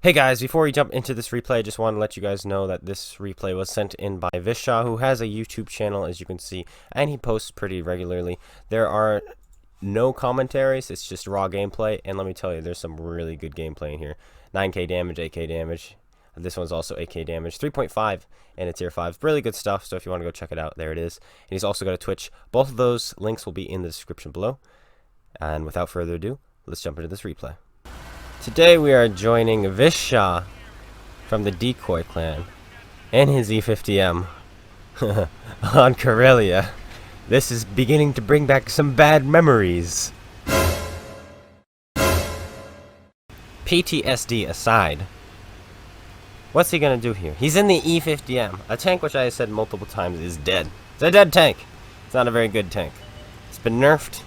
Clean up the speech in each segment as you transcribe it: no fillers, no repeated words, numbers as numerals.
Hey guys, before we jump into this replay, I just want to let you guys know that this replay was sent in by Vishaw, who has a YouTube channel, as you can see, and he posts pretty regularly. There are no commentaries, it's just raw gameplay, and let me tell you, there's some really good gameplay in here. 9k damage, 8k damage. This one's also 8k damage, 3.5 and a tier 5. Really good stuff, so if you want to go check it out, there it is. And he's also got a Twitch. Both of those links will be in the description below. And without further ado, let's jump into this replay. Today we are joining Vishaw from the Decoy clan and his E50M on Corellia. This is beginning to bring back some bad memories. PTSD aside, what's he gonna do here? He's in the E50M, a tank which I said multiple times is dead. It's a dead tank. It's not a very good tank. It's been nerfed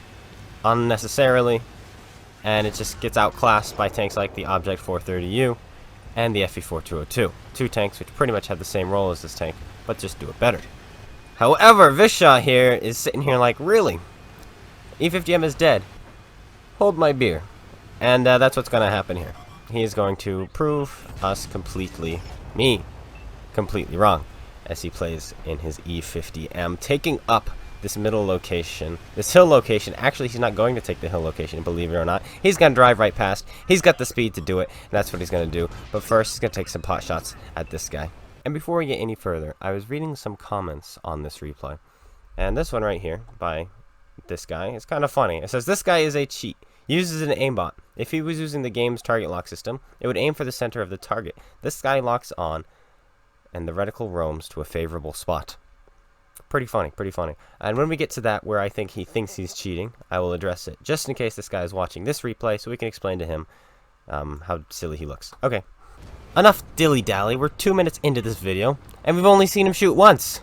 unnecessarily, and it just gets outclassed by tanks like the Object 430U and the FE4202. Two tanks which pretty much have the same role as this tank, but just do it better. However, Vishaw here is sitting here like, really? E50M is dead. Hold my beer. And that's what's going to happen here. He is going to prove us completely wrong as he plays in his E50M, taking up this middle location, this hill location. Actually, he's not going to take the hill location, believe it or not. He's going to drive right past. He's got the speed to do it, and that's what he's going to do. But first, he's going to take some pot shots at this guy. And before we get any further, I was reading some comments on this replay. And this one right here, by this guy, is kind of funny. It says, this guy is a cheat. Uses an aimbot. If he was using the game's target lock system, it would aim for the center of the target. This guy locks on, and the reticle roams to a favorable spot. Pretty funny, pretty funny. And when we get to that where I think he thinks he's cheating, I will address it, just in case this guy is watching this replay, so we can explain to him how silly he looks. Okay, enough dilly-dally. We're 2 minutes into this video, and we've only seen him shoot once.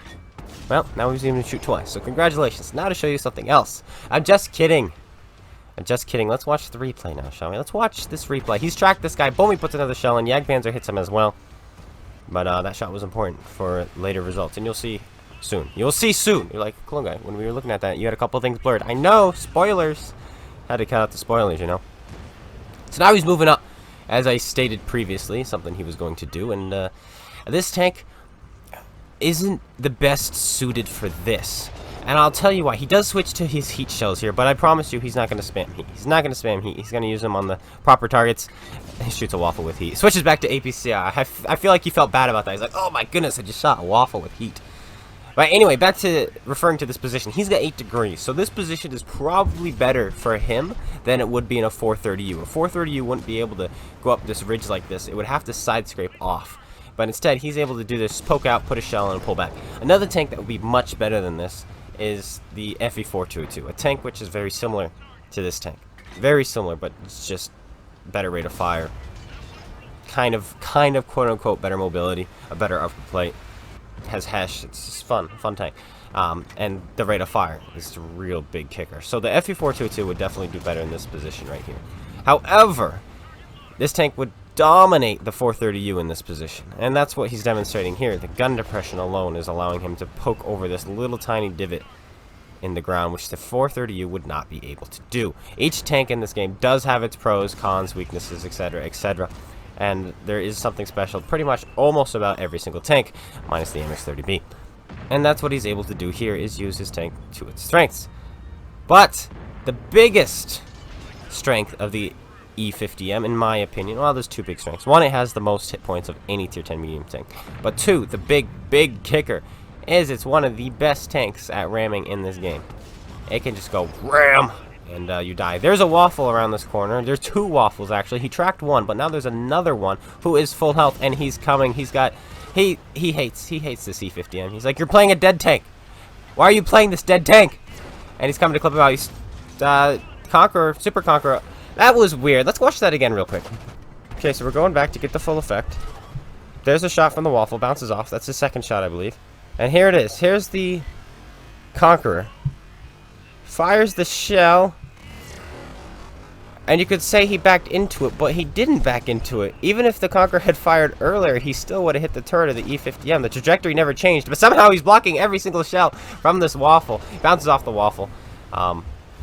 Well, now we've seen him shoot twice, so congratulations. Now to show you something else. I'm just kidding. I'm just kidding. Let's watch the replay now, shall we? Let's watch this replay. He's tracked this guy. Boom, he puts another shell in. Jagdpanzer hits him as well. But that shot was important for later results, and you'll see soon. You'll see soon. You're like, CloneGuy, when we were looking at that, you had a couple things blurred. I know, spoilers. Had to cut out the spoilers, you know. So now he's moving up, as I stated previously, something he was going to do, and this tank isn't the best suited for this. And I'll tell you why. He does switch to his heat shells here, but I promise you he's not going to spam heat. He's not going to spam heat. He's going to use them on the proper targets. He shoots a waffle with heat. Switches back to APCI. I feel like he felt bad about that. He's like, oh my goodness, I just shot a waffle with heat. But anyway, back to referring to this position. He's got 8 degrees, so this position is probably better for him than it would be in a 430U. A 430U wouldn't be able to go up this ridge like this. It would have to side scrape off. But instead, he's able to do this, poke out, put a shell, and pull back. Another tank that would be much better than this is the FE4202, a tank which is very similar to this tank. Very similar, but it's just better rate of fire. Kind of quote-unquote better mobility, a better upper plate. Has hash. It's just fun tank. And the rate of fire is a real big kicker. So the FE422 would definitely do better in this position right here. However, this tank would dominate the 430U in this position, and that's what he's demonstrating here. The gun depression alone is allowing him to poke over this little tiny divot in the ground, which the 430U would not be able to do. Each tank in this game does have its pros, cons, weaknesses, etc., etc., and there is something special pretty much almost about every single tank, minus the MX-30B. And that's what he's able to do here, is use his tank to its strengths. But the biggest strength of the E50M, in my opinion, well, there's two big strengths. One, it has the most hit points of any tier 10 medium tank. But two, the big kicker, is it's one of the best tanks at ramming in this game. It can just go ram, and you die. There's a waffle around this corner. There's two waffles, actually. He tracked one, but now there's another one who is full health, and he's coming. He's got, he hates this E50M. He's like, you're playing a dead tank. Why are you playing this dead tank? And he's coming to clip him out. He's, Conqueror, Super Conqueror. That was weird. Let's watch that again real quick. Okay, so we're going back to get the full effect. There's a shot from the waffle. Bounces off. That's his second shot, I believe. And here it is. Here's the Conqueror. Fires the shell. And you could say he backed into it, but he didn't back into it. Even if the Conqueror had fired earlier, he still would have hit the turret of the E50M. The trajectory never changed, but somehow he's blocking every single shell from this waffle. Bounces off the waffle.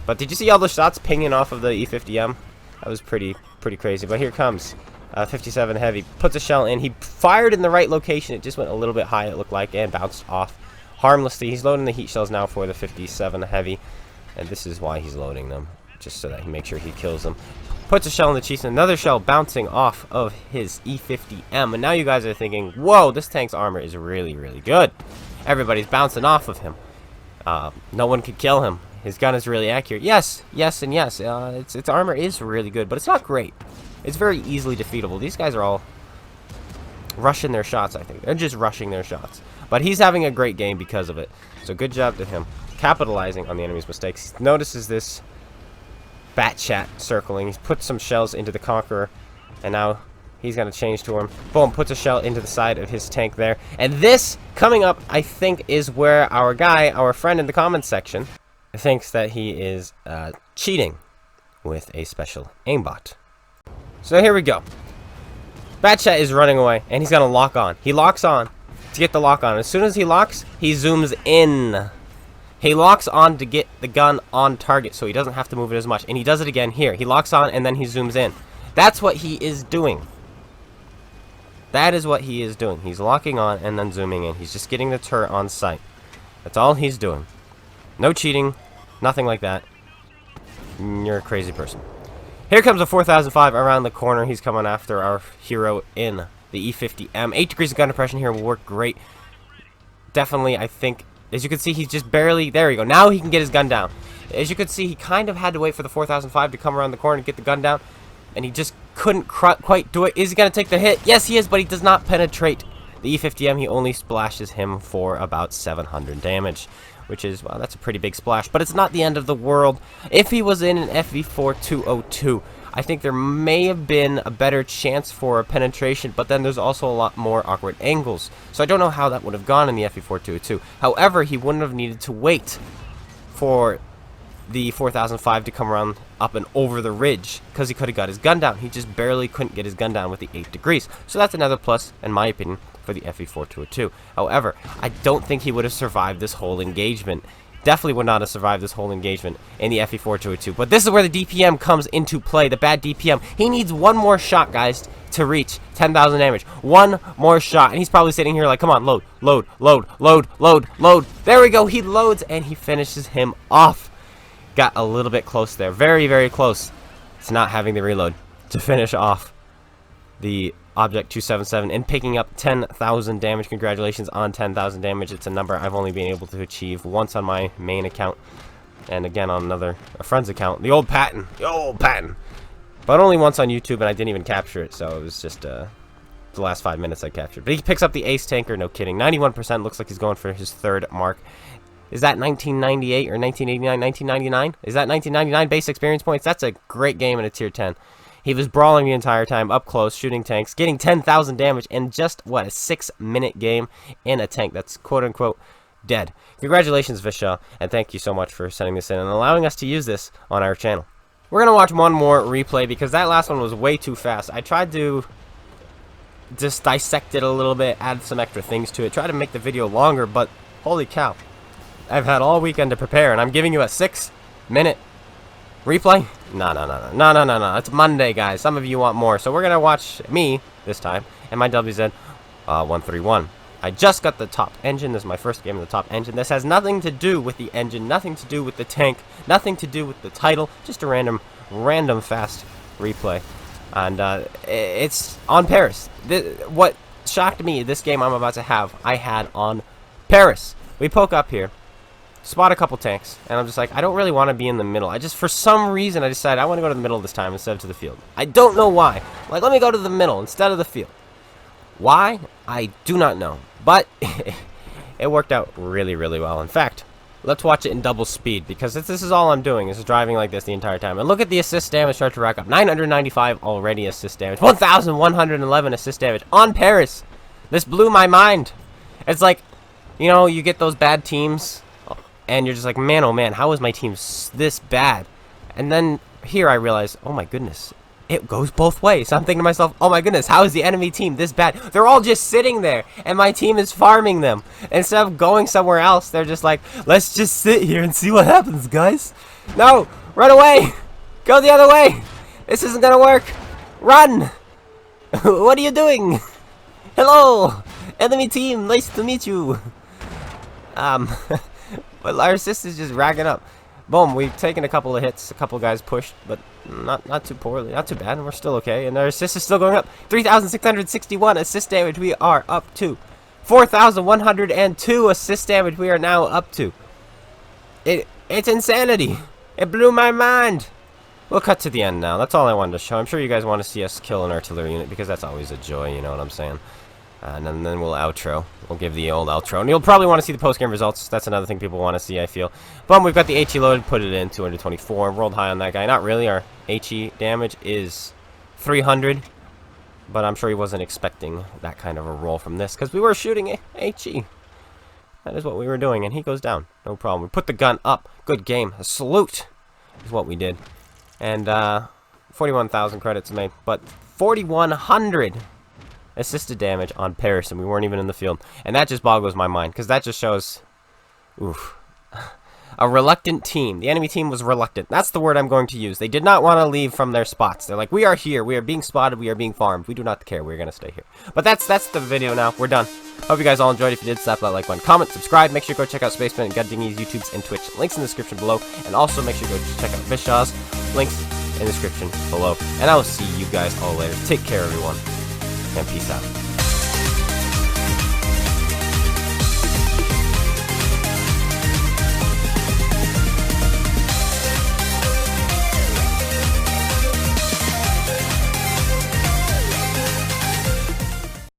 But did you see all the shots pinging off of the E50M? That was pretty crazy. But here comes 57 heavy. Puts a shell in. He fired in the right location. It just went a little bit high, it looked like, and bounced off harmlessly. He's loading the heat shells now for the 57 heavy. And this is why he's loading them, just so that he makes sure he kills them. Puts a shell in the cheeks, and another shell bouncing off of his E50M. And now you guys are thinking, whoa, this tank's armor is really, really good. Everybody's bouncing off of him. No one could kill him. His gun is really accurate. Yes, yes, and yes. Its armor is really good, but it's not great. It's very easily defeatable. These guys are all rushing their shots, I think. They're just rushing their shots. But he's having a great game because of it. So good job to him. Capitalizing on the enemy's mistakes. He notices this bat chat circling. He's put some shells into the Conqueror. And now he's going to change to him. Boom, puts a shell into the side of his tank there. And this, coming up, I think, is where our guy, our friend in the comments section, thinks that he is cheating with a special aimbot. So here we go. Batchat is running away, and he's going to lock on. He locks on to get the lock on. As soon as he locks, he zooms in. He locks on to get the gun on target, so he doesn't have to move it as much. And he does it again here. He locks on, and then he zooms in. That's what he is doing. That is what he is doing. He's locking on and then zooming in. He's just getting the turret on sight. That's all he's doing. No cheating. Nothing like that. You're a crazy person. Here comes a 4005 around the corner. He's coming after our hero in the E50M. 8 degrees of gun depression here will work great. Definitely, I think, as you can see, he's just barely... There you go. Now he can get his gun down. As you can see, he kind of had to wait for the 4005 to come around the corner and get the gun down. And he just couldn't quite do it. Is he going to take the hit? Yes, he is, but he does not penetrate the E50M. He only splashes him for about 700 damage. Which is, well, that's a pretty big splash. But it's not the end of the world. If he was in an FV4202, I think there may have been a better chance for a penetration. But then there's also a lot more awkward angles. So I don't know how that would have gone in the FV4202. However, he wouldn't have needed to wait for the 4005 to come around up and over the ridge, because he could have got his gun down. He just barely couldn't get his gun down with the 8 degrees. So that's another plus, in my opinion, for the FV4202. However, I don't think he would have survived this whole engagement. Definitely would not have survived this whole engagement in the FV4202. But this is where the DPM comes into play, the bad DPM. He needs one more shot, guys, to reach 10,000 damage. One more shot. And he's probably sitting here like, come on, load, load, load, load, load, load. There we go. He loads, and he finishes him off. Got a little bit close there. Very, very close to not having the reload to finish off the Object 277 and picking up 10,000 damage. Congratulations on 10,000 damage. It's a number I've only been able to achieve once on my main account, and again on a friend's account. The old patent. But only once on YouTube, and I didn't even capture it, so it was just the last 5 minutes I captured. But he picks up the ace tanker, no kidding. 91%, looks like he's going for his third mark. Is that 1998 or 1989, 1999? Is that 1999 base experience points? That's a great game in a tier 10. He was brawling the entire time, up close, shooting tanks, getting 10,000 damage in just, what, a 6-minute game in a tank that's quote-unquote dead. Congratulations, Vishaw, and thank you so much for sending this in and allowing us to use this on our channel. We're going to watch one more replay because that last one was way too fast. I tried to just dissect it a little bit, add some extra things to it, try to make the video longer, but holy cow. I've had all weekend to prepare, and I'm giving you a 6-minute replay? No. It's Monday, guys. Some of you want more, so we're going to watch me this time and my WZ 131. I just got the top engine. This is my first game of the top engine. This has nothing to do with the engine, nothing to do with the tank, nothing to do with the title, just a random fast replay. And it's on Paris. What shocked me, this game I'm about to have, I had on Paris. We poke up here, spot a couple tanks, and I'm just like, I don't really want to be in the middle. For some reason, I decided I want to go to the middle this time instead of to the field. I don't know why. Like, let me go to the middle instead of the field. Why? I do not know. But it worked out really, really well. In fact, let's watch it in double speed, because this is all I'm doing, is driving like this the entire time. And look at the assist damage start to rack up. 995 already assist damage. 1,111 assist damage on Paris. This blew my mind. It's like, you know, you get those bad teams, and you're just like, man, oh man, how is my team this bad? And then here I realize, oh my goodness, it goes both ways. So I'm thinking to myself, oh my goodness, how is the enemy team this bad? They're all just sitting there, and my team is farming them. Instead of going somewhere else, they're just like, let's just sit here and see what happens, guys. No, run away. Go the other way. This isn't going to work. Run. What are you doing? Hello! Enemy team, nice to meet you. But our assist is just racking up. Boom, we've taken a couple of hits, a couple of guys pushed, but not too poorly, not too bad, and we're still okay. And our assist is still going up. 3,661 assist damage we are up to. 4,102 assist damage we are now up to. It's insanity. It blew my mind. We'll cut to the end now. That's all I wanted to show. I'm sure you guys want to see us kill an artillery unit because that's always a joy, you know what I'm saying? And then we'll outro. We'll give the old outro. And you'll probably want to see the post-game results. That's another thing people want to see, I feel. Boom, we've got the HE loaded. Put it in. 224. Rolled high on that guy. Not really. Our HE damage is 300. But I'm sure he wasn't expecting that kind of a roll from this. Because we were shooting HE. That is what we were doing. And he goes down. No problem. We put the gun up. Good game. A salute is what we did. And 41,000 credits made. But 4,100 assisted damage on Paris, and we weren't even in the field. And that just boggles my mind, because that just shows, oof, a reluctant team. The enemy team was reluctant. That's the word I'm going to use. They did not want to leave from their spots. They're like, we are here. We are being spotted. We are being farmed. We do not care. We're going to stay here. But that's the video now. We're done. Hope you guys all enjoyed. If you did, slap that like button, comment, subscribe. Make sure you go check out Spaceman and GotADingy's YouTubes and Twitch. Links in the description below. And also make sure you go check out Vishaw's. Links in the description below. And I will see you guys all later. Take care, everyone. And peace out.